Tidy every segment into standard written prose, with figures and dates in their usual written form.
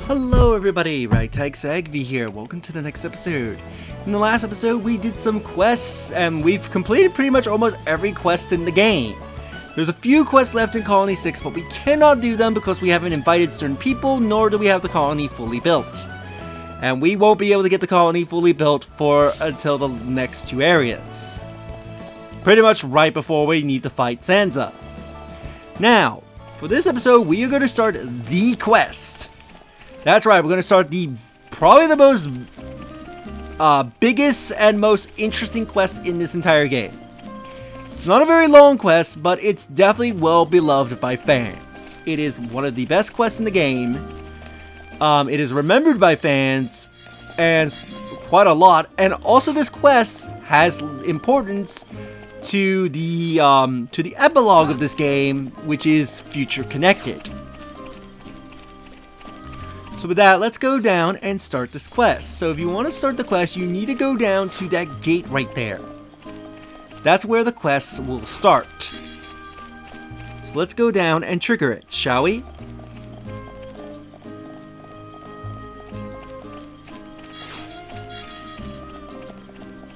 Hello everybody, RagtagSagV here, welcome to the next episode. In the last episode we did some quests and we've completed pretty much almost every quest in the game. There's a few quests left in Colony 6 but we cannot do them because we haven't invited certain people nor do we have the colony fully built. And we won't be able to get the colony fully built until the next two areas. Pretty much right before we need to fight Sansa. Now, for this episode we are going to start the quest. That's right, we're going to start probably the most biggest and most interesting quest in this entire game. It's not a very long quest, but it's definitely well beloved by fans. It is one of the best quests in the game. It is remembered by fans and quite a lot, and also this quest has importance to the epilogue of this game, which is future connected. So with that, let's go down and start this quest. So if you want to start the quest, you need to go down to that gate right there. That's where the quests will start. So let's go down and trigger it, shall we?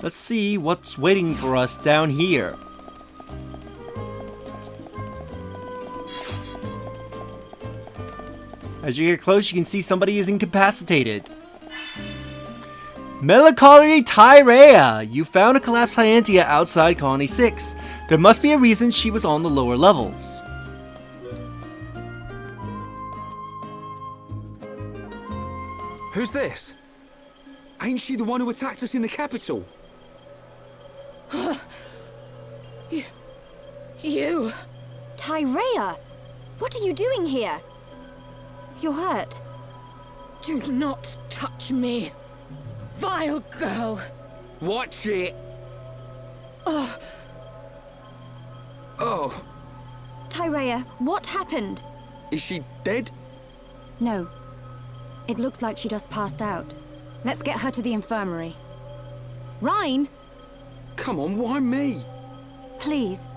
Let's see what's waiting for us down here. As you get close, you can see somebody is incapacitated. Melancholy Tyrea! You found a collapsed Hyantia outside Colony 6. There must be a reason she was on the lower levels. Who's this? Ain't she the one who attacked us in the capital? You! Tyrea! What are you doing here? You're hurt. Do not touch me, vile girl! Watch it! Oh. Tyrea, what happened? Is she dead? No. It looks like she just passed out. Let's get her to the infirmary. Rhine! Come on, why me? Please.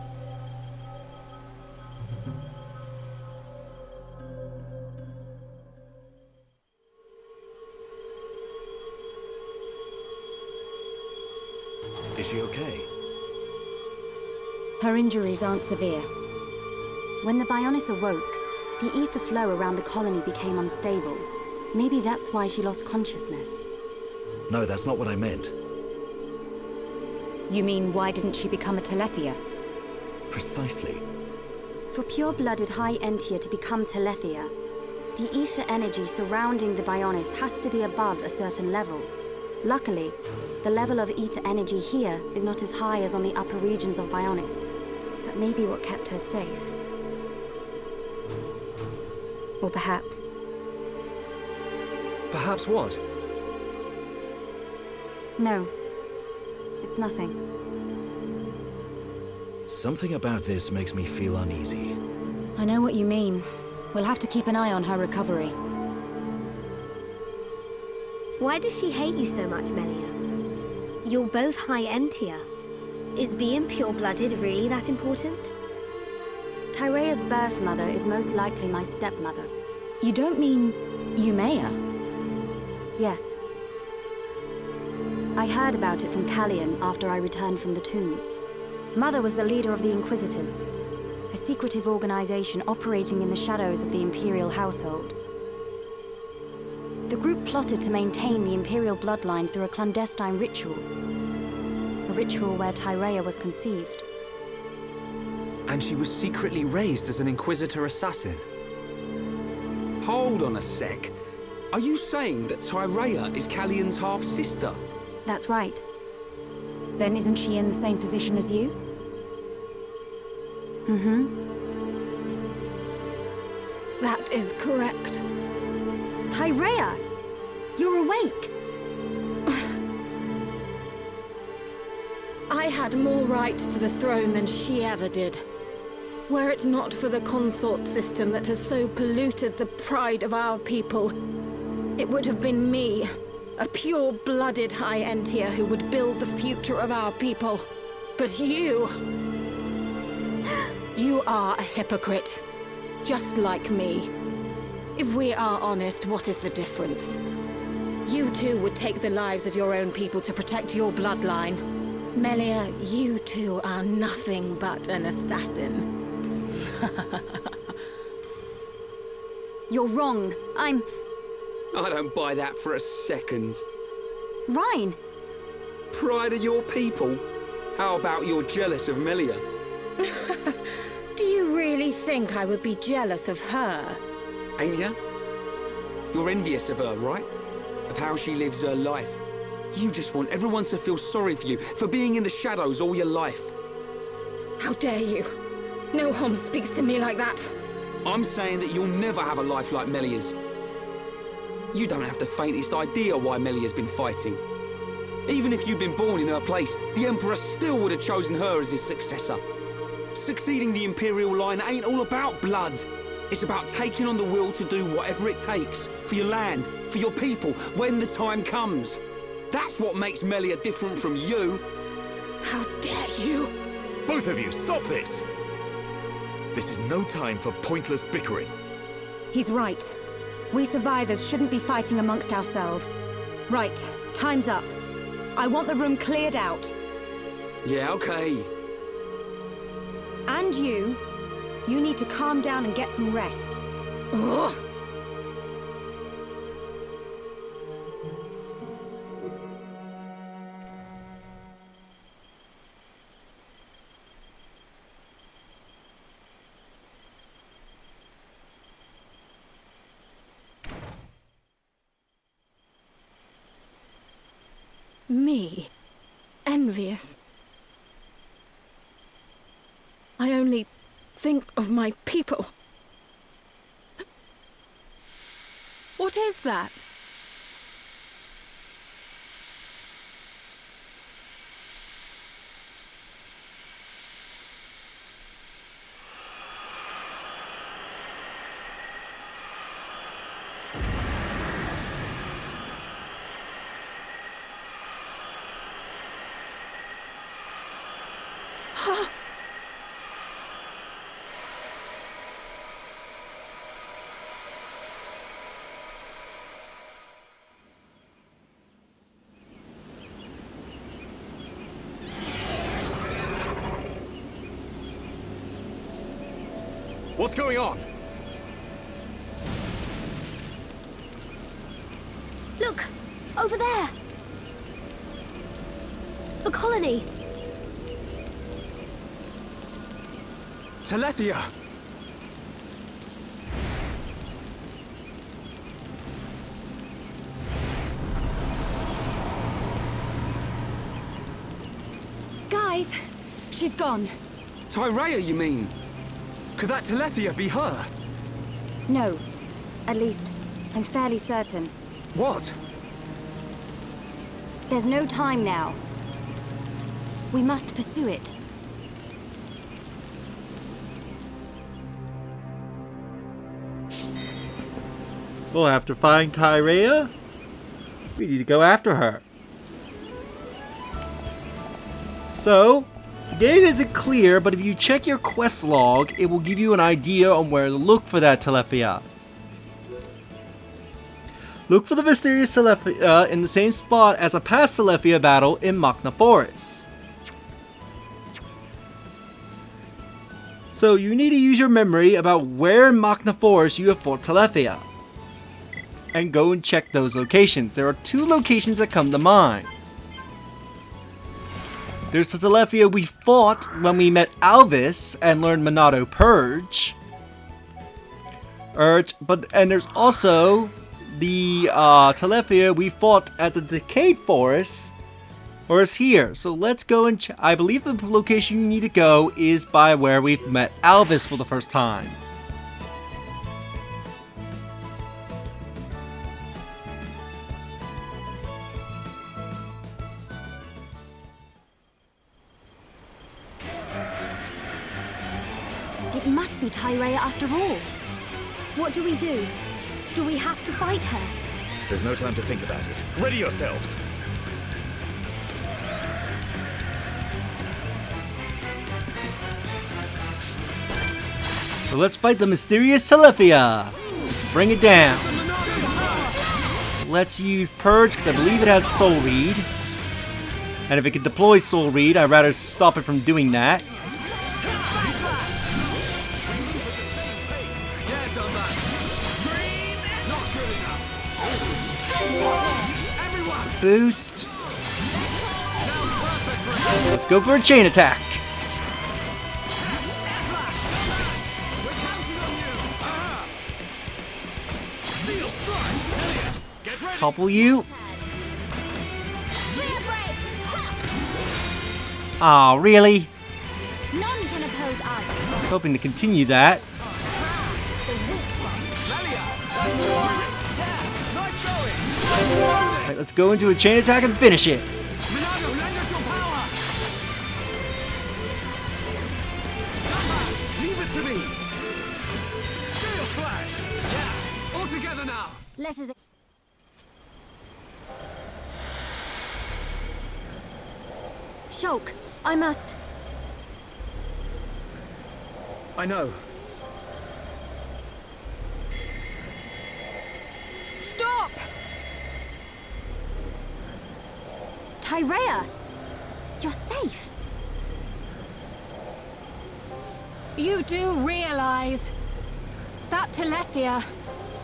Is she okay? Her injuries aren't severe. When the Bionis awoke, the ether flow around the colony became unstable. Maybe that's why she lost consciousness. No, that's not what I meant. You mean, why didn't she become a Telethia? Precisely. For pure-blooded High Entia to become Telethia, the ether energy surrounding the Bionis has to be above a certain level. Luckily, the level of ether energy here is not as high as on the upper regions of Bionis. That may be what kept her safe. Or perhaps... Perhaps what? No. It's nothing. Something about this makes me feel uneasy. I know what you mean. We'll have to keep an eye on her recovery. Why does she hate you so much, Melia? You're both High Entia. Is being pure-blooded really that important? Tyrea's birth mother is most likely my stepmother. You don't mean Umea? Yes. I heard about it from Callian after I returned from the tomb. Mother was the leader of the Inquisitors, a secretive organization operating in the shadows of the Imperial household. The group plotted to maintain the Imperial bloodline through a clandestine ritual. A ritual where Tyrea was conceived. And she was secretly raised as an Inquisitor assassin? Hold on a sec. Are you saying that Tyrea is Callian's half-sister? That's right. Then isn't she in the same position as you? That is correct. Tyrea! You're awake! I had more right to the throne than she ever did. Were it not for the consort system that has so polluted the pride of our people, it would have been me, a pure-blooded High Entia who would build the future of our people. But you are a hypocrite, just like me. If we are honest, what is the difference? You too would take the lives of your own people to protect your bloodline. Melia, you two are nothing but an assassin. You're wrong. I don't buy that for a second. Rhine. Pride of your people? How about you're jealous of Melia? Do you really think I would be jealous of her? Ain't ya? You're envious of her, right? Of how she lives her life. You just want everyone to feel sorry for you, for being in the shadows all your life. How dare you? No one speaks to me like that. I'm saying that you'll never have a life like Melia's. You don't have the faintest idea why Melia's been fighting. Even if you'd been born in her place, the Emperor still would have chosen her as his successor. Succeeding the Imperial line ain't all about blood. It's about taking on the will to do whatever it takes for your land, for your people, when the time comes. That's what makes Melia different from you. How dare you? Both of you, stop this! This is no time for pointless bickering. He's right. We survivors shouldn't be fighting amongst ourselves. Right, time's up. I want the room cleared out. Yeah, okay. And you need to calm down and get some rest. Ugh. Me? Envious? I only think of my people. What is that? What's going on? Look! Over there! The colony! Talethia! Guys, she's gone. Tyrea, you mean? Could that Talethia be her? No. At least, I'm fairly certain. What? There's no time now. We must pursue it. We'll have to find Tyrea. We need to go after her. So, the game isn't clear, but if you check your quest log, it will give you an idea on where to look for that Talethia. Look for the mysterious Talethia in the same spot as a past Talethia battle in Machna Forest. So you need to use your memory about where in Machna Forest you have fought Talethia. And go and check those locations. There are two locations that come to mind. There's the Talethia we fought when we met Alvis and learned Monado Purge. And there's also the Talethia we fought at the Decayed Forest, or is here. So let's go and check. I believe the location you need to go is by where we've met Alvis for the first time. It must be Tyrea after all. What do we do? Do we have to fight her? There's no time to think about it. Ready yourselves! So let's fight the mysterious Talethia. Bring it down. Let's use Purge, because I believe it has Soul Read. And if it can deploy Soul Read, I'd rather stop it from doing that. Boost. Let's go for a chain attack. Topple you. Aw, really? None can oppose us. Hoping to continue that. Alright, let's go into a chain attack and finish it. Leave it to me. Steel Slash. Yeah, all together now. Let us. Shulk, I must. I know. Stop! Tyrea! You're safe. You do realize that Telethia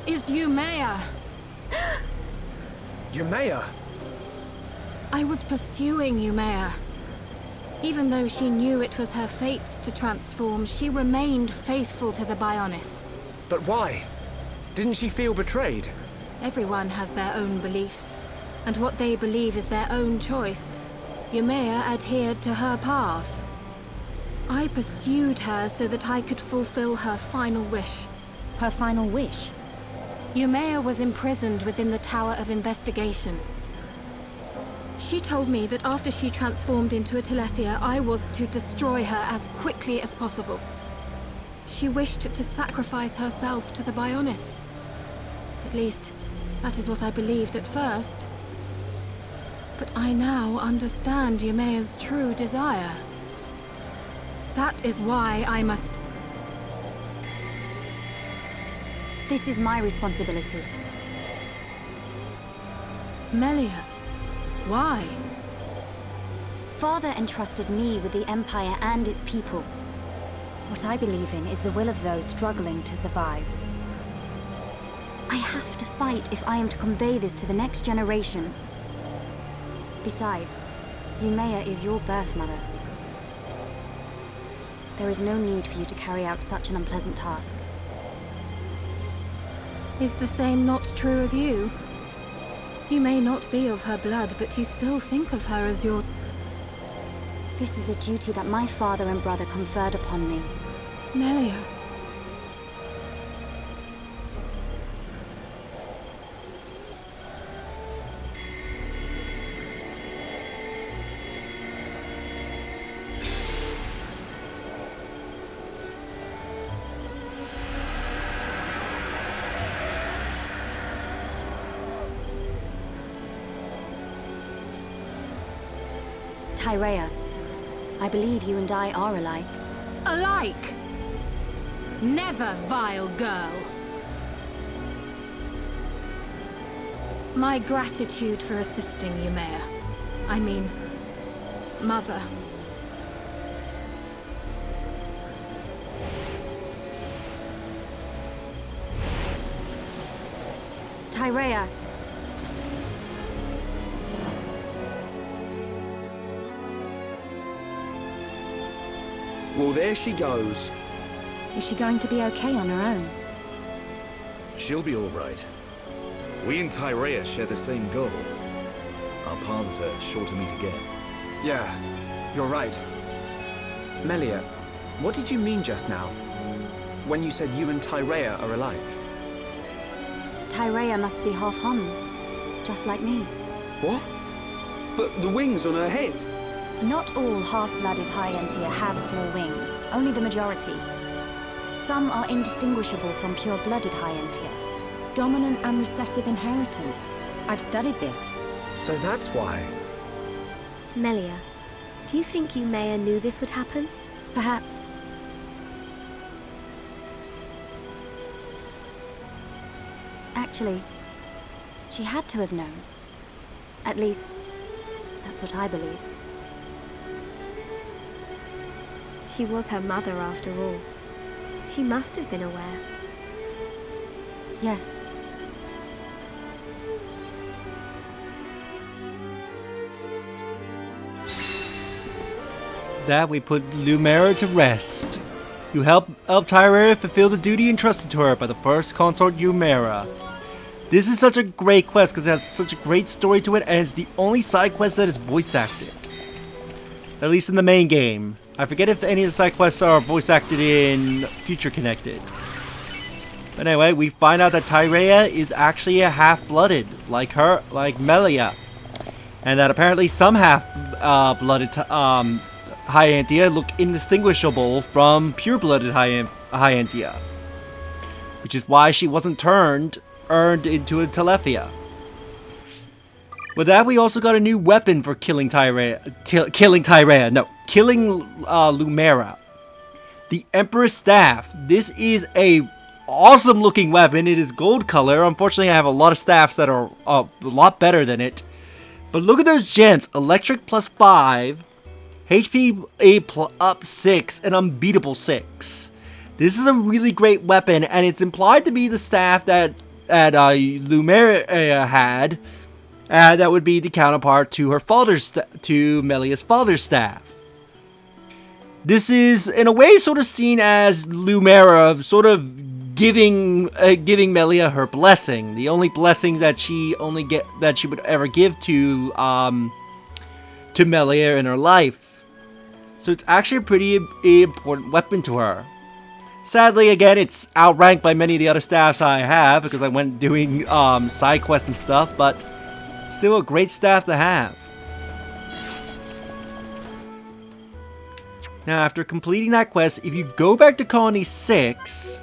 is Umea. Umea? I was pursuing Umea. Even though she knew it was her fate to transform, she remained faithful to the Bionis. But why? Didn't she feel betrayed? Everyone has their own beliefs, and what they believe is their own choice. Umea adhered to her path. I pursued her so that I could fulfill her final wish. Her final wish? Umea was imprisoned within the Tower of Investigation. She told me that after she transformed into a Telethia, I was to destroy her as quickly as possible. She wished to sacrifice herself to the Bionis. At least, that is what I believed at first. But I now understand Umea's true desire. That is why I must... This is my responsibility. Melia, why? Father entrusted me with the Empire and its people. What I believe in is the will of those struggling to survive. I have to fight if I am to convey this to the next generation. Besides, Umea is your birth mother. There is no need for you to carry out such an unpleasant task. Is the same not true of you? You may not be of her blood, but you still think of her as your... This is a duty that my father and brother conferred upon me. Melia. Tyrea, I believe you and I are alike. Alike? Never, vile girl. My gratitude for assisting Umea. I mean, Mother. Tyrea. Well, there she goes. Is she going to be okay on her own? She'll be all right. We and Tyrea share the same goal. Our paths are sure to meet again. Yeah, you're right. Melia, what did you mean just now? When you said you and Tyrea are alike? Tyrea must be half Huns, just like me. What? But the wings on her head. Not all half-blooded High-Entia have small wings, only the majority. Some are indistinguishable from pure-blooded High-Entia. Dominant and recessive inheritance. I've studied this. So that's why. Melia, do you think Umea knew this would happen? Perhaps. Actually, she had to have known. At least, that's what I believe. She was her mother after all. She must have been aware. Yes. That we put Lumera to rest. You help Tyrea fulfill the duty entrusted to her by the first consort Lumera. This is such a great quest because it has such a great story to it, and it's the only side quest that is voice acted. At least in the main game. I forget if any of the side quests are voice acted in Future Connected. But anyway, we find out that Tyrea is actually a half-blooded, like Melia. And that apparently some half-blooded Hyantia look indistinguishable from pure-blooded Hyantia. Which is why she wasn't earned into a Telethia. With that, we also got a new weapon for killing Lumera. The Emperor's Staff. This is a awesome looking weapon. It is gold color. Unfortunately, I have a lot of staffs that are a lot better than it. But look at those gems. Electric +5, HP up 6, and unbeatable 6. This is a really great weapon, and it's implied to be the staff that Lumera had. That would be the counterpart to her to Melia's father's staff. This is, in a way, sort of seen as Lumera sort of giving Melia her blessing, the only blessing that she would ever give to Melia in her life. So it's actually a pretty important weapon to her. Sadly, again, it's outranked by many of the other staffs I have because I went doing side quests and stuff, but still a great staff to have. Now, after completing that quest, if you go back to Colony 6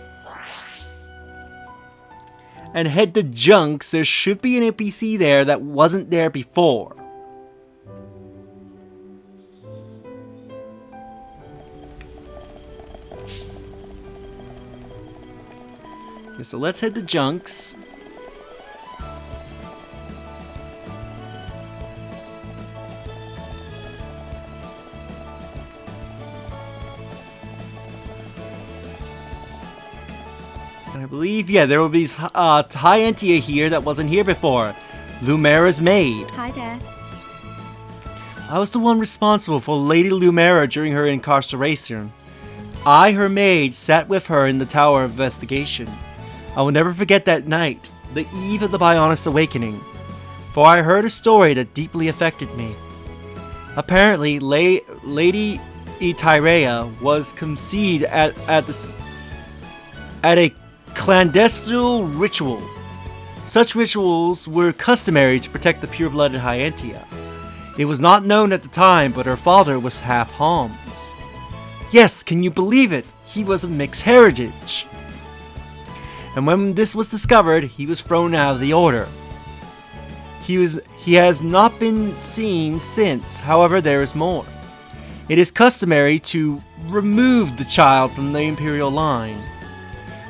and head to Junks, there should be an NPC there that wasn't there before. Okay, so let's head to Junks. I believe, yeah, there will be Hyantia here that wasn't here before. Lumera's maid. Hi there. I was the one responsible for Lady Lumera during her incarceration. I, her maid, sat with her in the Tower of Investigation. I will never forget that night, the eve of the Bionis awakening, for I heard a story that deeply affected me. Apparently, Lady Tyrea was conceived at a clandestine ritual. Such rituals were customary to protect the pure-blooded Hyantia. It was not known at the time, but her father was half Homs. Yes, can you believe it? He was of mixed heritage. And when this was discovered, he was thrown out of the order. He has not been seen since. However, there is more. It is customary to remove the child from the Imperial line.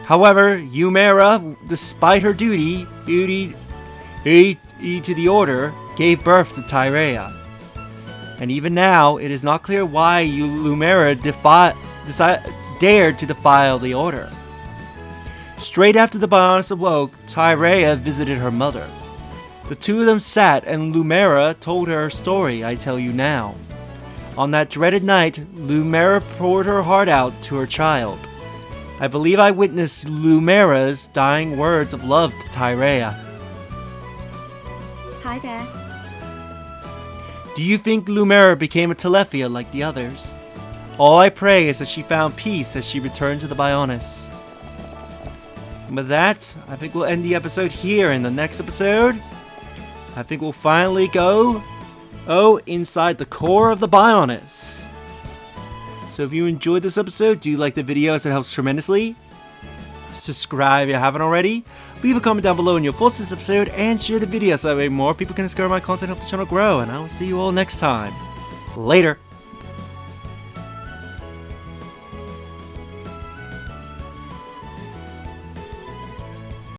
However, Lumera, despite her duty to the Order, gave birth to Tyrea. And even now, it is not clear why Lumera dared to defile the Order. Straight after the Bionis awoke, Tyrea visited her mother. The two of them sat, and Lumera told her story I tell you now. On that dreaded night, Lumera poured her heart out to her child. I believe I witnessed Lumera's dying words of love to Tyrea. Hi there. Do you think Lumera became a Telethia like the others? All I pray is that she found peace as she returned to the Bionis. And with that, I think we'll end the episode here. In the next episode, I think we'll finally go inside the core of the Bionis. So if you enjoyed this episode, do you like the videos? It helps tremendously. Subscribe if you haven't already. Leave a comment down below in your thoughts this episode and share the video so that way more people can discover my content and help the channel grow. And I will see you all next time. Later.